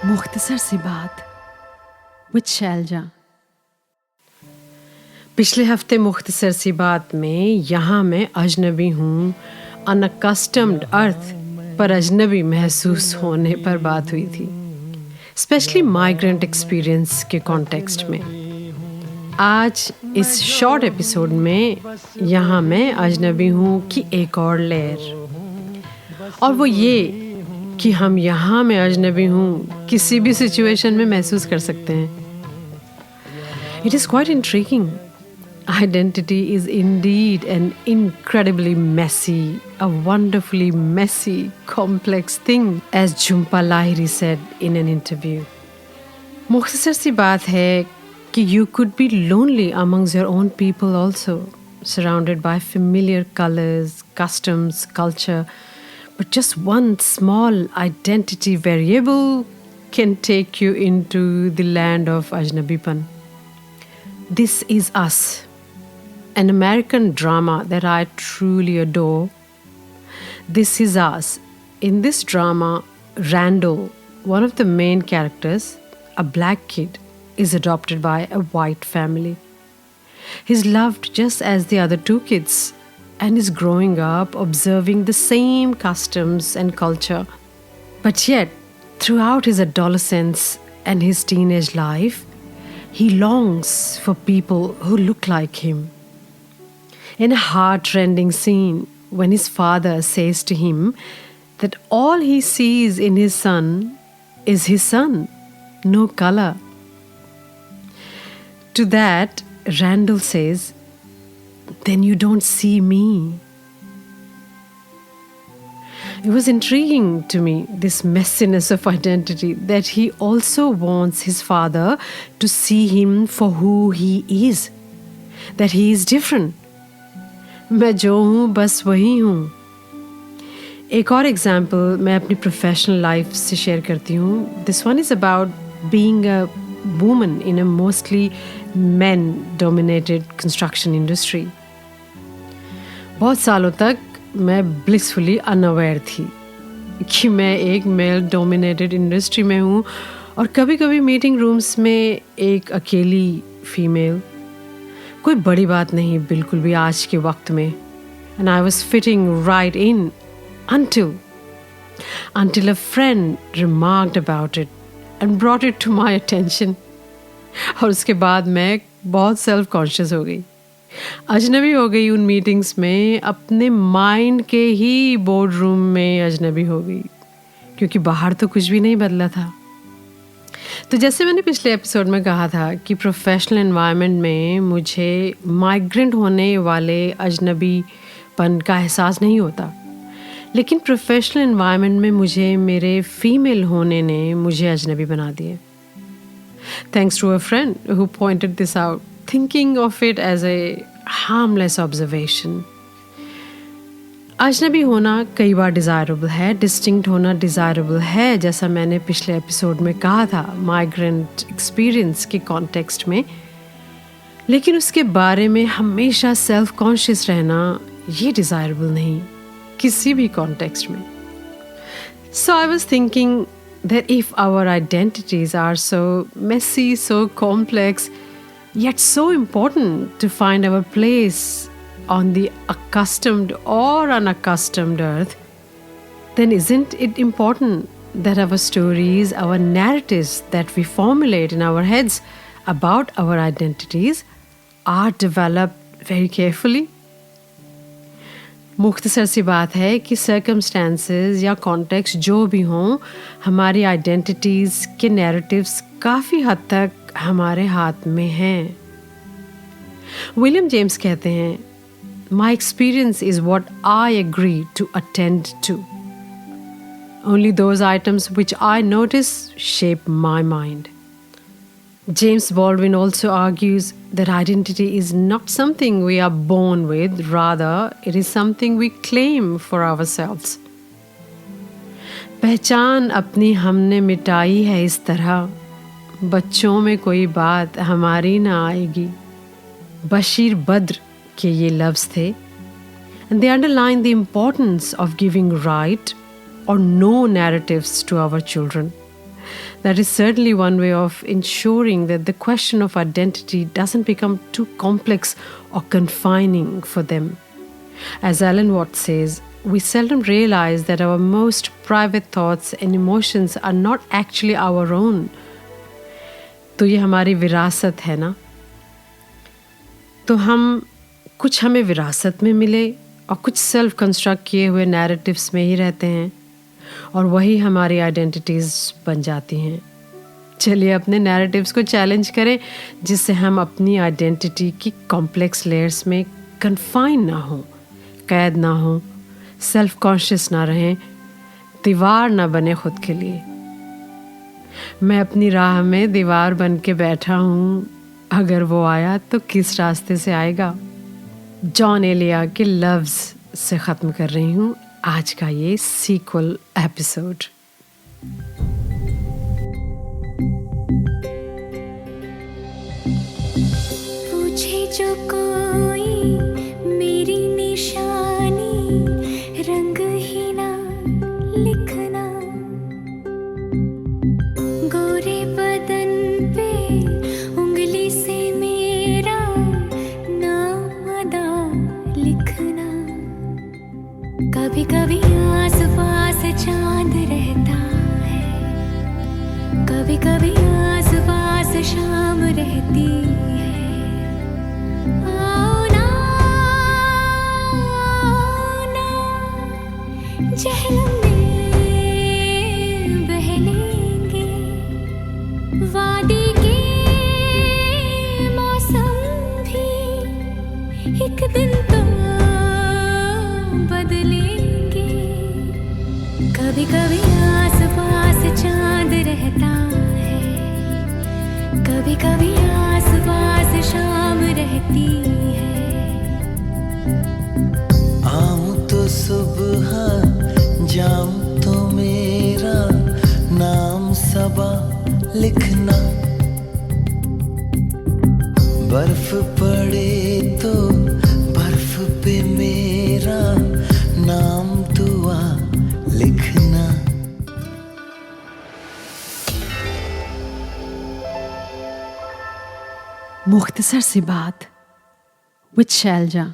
मुख्तसर सी बात विद शैलजा। पिछले हफ्ते मुख्तसर सी बात में यहाँ मैं अजनबी हूँ अनकस्टम्ड अर्थ पर अजनबी महसूस होने पर बात हुई थी, स्पेशली माइग्रेंट एक्सपीरियंस के कॉन्टेक्स्ट में। आज इस शॉर्ट एपिसोड में यहाँ मैं अजनबी हूँ कि एक और लेयर, और वो ये कि हम यहाँ में अजनबी हूँ किसी भी सिचुएशन में महसूस कर सकते हैं। It is quite intriguing. Identity is indeed an incredibly messy, a wonderfully messy, complex thing, as Jhumpa Lahiri said in an interview. मुख्तसर सी बात है कि you could be lonely amongst your own people also, surrounded by familiar colors, customs, culture, but just one small identity variable can take you into the land of Ajnabipan. This is Us, an American drama that I truly adore. This is Us. In this drama, Randall, one of the main characters, a black kid, is adopted by a white family. He's loved just as the other two kids and is growing up observing the same customs and culture. But yet, throughout his adolescence and his teenage life, he longs for people who look like him. In a heart-rending scene, when his father says to him that all he sees in his son is his son, no color. To that, Randall says, "Then you don't see me." It was intriguing to me, this messiness of identity, that he also wants his father to see him for who he is, that he is different. मैं जो हूँ बस वही हूँ. एक और example मैं अपनी प्रोफेशनल लाइफ से शेयर करती हूँ. This one is about being a woman in a mostly men dominated construction industry. बहुत सालों तक मैं blissfully unaware थी कि मैं एक मेल डोमिनेटेड इंडस्ट्री में हूँ और कभी कभी मीटिंग रूम्स में एक अकेली फीमेल. कोई बड़ी बात नहीं बिल्कुल भी आज के वक्त में. And I was fitting right in until a friend remarked about it and brought it to my attention. और उसके बाद मैं बहुत सेल्फ कॉन्शियस हो गई, अजनबी हो गई उन मीटिंग्स में, अपने माइंड के ही बोर्ड रूम में अजनबी हो गई, क्योंकि बाहर तो कुछ भी नहीं बदला था. तो जैसे मैंने पिछले एपिसोड में कहा था कि प्रोफेशनल एनवायरनमेंट में मुझे माइग्रेंट होने वाले अजनबीपन का एहसास नहीं होता, लेकिन प्रोफेशनल एनवायरनमेंट में मुझे मेरे फीमेल होने ने मुझे अजनबी बना दिए. Thanks to a friend who pointed this out, thinking of it as a harmless observation. अजनबी होना कई बार डिज़ायरेबल है, डिस्टिंक्ट होना डिज़ायरेबल है, जैसा मैंने पिछले एपिसोड में कहा था माइग्रेंट एक्सपीरियंस के कॉन्टेक्स्ट में. लेकिन उसके बारे में हमेशा सेल्फ कॉन्शियस रहना ये डिज़ायरेबल नहीं किसी भी कॉन्टेक्स्ट में. So I was thinking that if our identities are so messy, so complex, yet so important to find our place on the accustomed or unaccustomed earth, then isn't it important that our stories, our narratives that we formulate in our heads about our identities are developed very carefully? मुख्तसर सी बात है कि circumstances या context जो भी हों, हमारी identities के नैरेटिव्स काफ़ी हद तक हमारे हाथ में हैं. विलियम जेम्स कहते हैं, "my experience is what I agree to attend to. Only those items which I notice shape my mind." James Baldwin also argues that identity is not something we are born with, rather it is something we claim for ourselves. पहचान अपनी हमने मिटाई है इस तरह, बच्चों में कोई बात हमारी ना आएगी. बशीर बद्र के ये लफ्ज़ थे, and they underline the importance of giving right or no narratives to our children. that is certainly one way of ensuring that the question of identity doesn't become too complex or confining for them. As Alan Watts says, we seldom realize that our most private thoughts and emotions are not actually our own. तो ये हमारी विरासत है ना, तो कुछ हमें विरासत में मिले और कुछ सेल्फ कंस्ट्रक्ट किए हुए नैरेटिव्स में ही रहते हैं और वही हमारी आइडेंटिटीज़ बन जाती हैं। चलिए अपने नैरेटिव्स को चैलेंज करें जिससे हम अपनी आइडेंटिटी की कॉम्प्लेक्स लेयर्स में कन्फाइन ना हो, कैद ना हो, सेल्फ कॉन्शियस ना रहें, दीवार ना बने खुद के लिए। मैं अपनी राह में दीवार बन के बैठा हूँ, अगर वो आया तो किस रास्ते से आएगा। जॉन एलिया के लव्स से ख़त्म कर रही हूँ आज का ये सीक्वल एपिसोड। पूछे जो कोई मेरी निशानी, रंग ही ना लिखना, गोरे बदन पे उंगली से मेरा नाम अदा लिखना। कभी कभी आस-पास चांद रहता है, कभी कभी आस-पास शाम रहती है। आओ ना, जहलम में बह लेंगे, वादी के मौसम भी एक दिन तो बदलेंगे। कभी कभी आस-पास चांद रहता है, कभी कभी आस-पास शाम रहती है। आऊं तो सुबह, जाऊं तो मेरा नाम सबा लिखना, बर्फ पड़े तो बर्फ पे मेरा नाम दुआ लिखना। मुख्तसर सी बात विद शैलजा।